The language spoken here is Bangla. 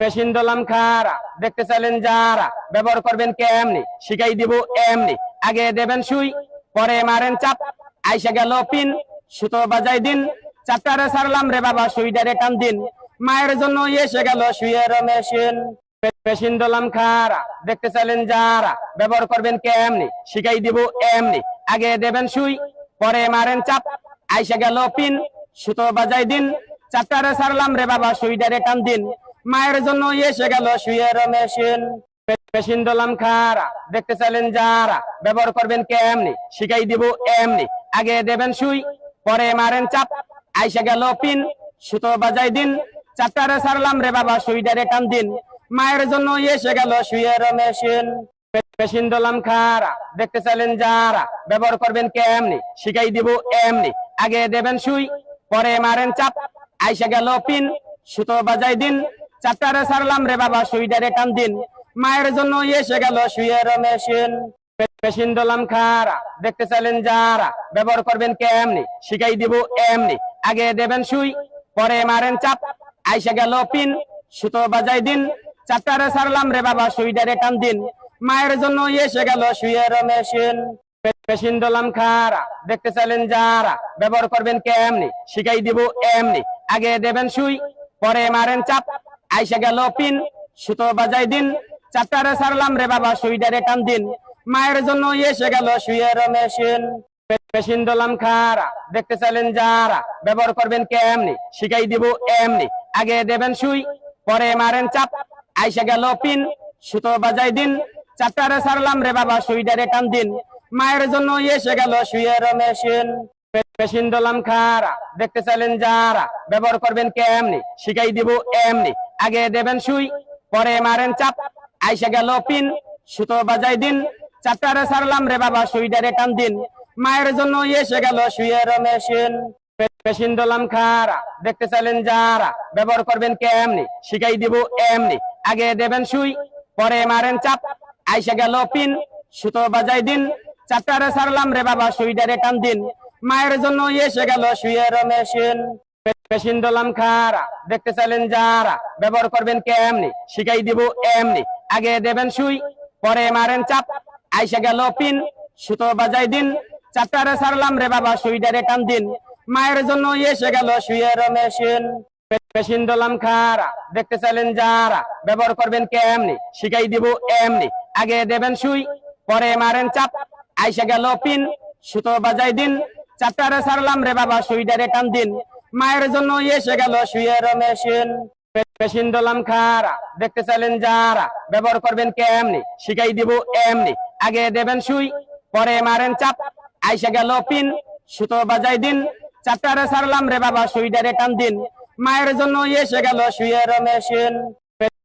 মেশিন দলাম খারা দেখতে চাইলেন যারা ব্যবহার করবেন কেমনি শিখাই দিব এমনি আগে দেবেন সুই পরে মারেন চাপ আইসা গেল পিন সুতো বাজাই দিন চাপটারে সারলাম রে বাবা সুইটারে টান দিন মায়ের জন্য এসে গেল সুইয়ের মেশিন মেশিন দলাম খারা দেখতে চাইলেন যারা ব্যবহার করবেন কেমনি শিখাই দিব এমনি আগে দেবেন সুই পরে মারেন চাপ আইসা গেল পিন সুতো বাজাই দিন চাপটারে সারলাম রে বাবা সুইটারে টান দিন মায়ের জন্য এসে গেল সুইয়ের মেশিন মেশিন দলাম খারা দেখতে চাইলেন যারা ব্যবহার করবেন কেমনি শিখাই দিব এমনি আগে দেবেন সুই পরে মারেন চাপ আইসা গেল পিন সুতো বাজাই দিন চাপটারে সারলাম রে বাবা সুইটারে টান দিন মায়ের জন্য এসে গেল সুইয়ের মেশিন মেশিন দলাম খারা দেখতে চাইলেন যারা ব্যবহার করবেন কেমনি শিখাই দিব এমনি আগে দেবেন সুই পরে মারেন চাপ আইসা গেল পিন সুতো বাজাই দিন চাপটারে সারলাম রে বাবা সুইটারে টান দিন মায়ের জন্য এসে গেল সুইয়ের মেশিন মেশিন দলাম খারা দেখতে চাইলেন যারা ব্যবহার করবেন কেমনি শিখাই দিব এমনি আগে দেবেন সুই পরে মারেন চাপ আইসা গেল পিন সুতো বাজাই দিন চাপটারে সারলাম রে বাবা সুইটারে টান দিন মায়ের জন্য এসে গেল সুইয়ের মেশিন মেশিন দলাম খারা দেখতে চাইলেন যারা ব্যবহার করবেন কেমনি শিখাই দিব এমনি আগে দেবেন সুই পরে মারেন চাপ আইসা গেল পিন সুতো বাজাই দিন চাপটারে সারলাম রে বাবা সুইটারে টান দিন মায়ের জন্য এসে গেল সুইয়ের মেশিন মেশিন দলাম খারা দেখতে চাইলেন যারা ব্যবহার করবেন কেমনি শিখাই দিব এমনি আগে দেবেন সুই পরে মারেন চাপ আইসা গেল পিন সুতো বাজাই দিন চাপটারে সারলাম রে বাবা সুইটারে টান দিন মায়ের জন্য এসে গেল সুইয়ের মেশিন মেশিন দলাম খারা দেখতে চাইলেন যারা ব্যবহার করবেন কেমনি শিখাই দিব এমনি আগে দেবেন সুই পরে মারেন চাপ আইসা গেল পিন সুতো বাজাই দিন চাপটারে সারলাম রে বাবা সুইটারে টান দিন মায়ের জন্য এসে গেল সুইয়ের মেশিন মেশিন দলাম খারা দেখতে চাইলেন যারা ব্যবহার করবেন কেমনি শিখাই দিব এমনি আগে দেবেন সুই পরে মারেন চাপ আইসা গেল পিন সুতো বাজাই দিন চাপটারে সারলাম রে বাবা সুইটারে টান দিন মায়ের জন্য এসে গেল সুইয়ের মেশিন মেশিন দলাম খারা দেখতে চাইলেন যারা ব্যবহার করবেন কেমনি শিখাই দিব এমনি আগে দেবেন সুই পরে মারেন চাপ আইসা গেল পিন সুতো বাজাই দিন চাপটারে সারলাম রে বাবা সুইটারে টান দিন মায়ের জন্য এসে গেল সুইয়ের মেশিন মেশিন দলাম খারা দেখতে চাইলেন যারা ব্যবহার করবেন কেমনি শিখাই দিব এমনি আগে দেবেন সুই পরে মারেন চাপ আইসা গেল পিন সুতো বাজাই দিন চাপটারে সারলাম রে বাবা সুইটারে টান দিন মায়ের জন্য এসে গেল সুইয়ের মেশিন মেশিন দলাম খারা দেখতে চাইলেন যারা ব্যবহার করবেন কেমনি শিখাই দিব এমনি আগে দেবেন সুই পরে মারেন চাপ আইসা গেল পিন সুতো বাজাই দিন চাপটারে সারলাম রে বাবা সুইটারে টান দিন মায়ের জন্য এসে গেল সুইয়ের মেশিন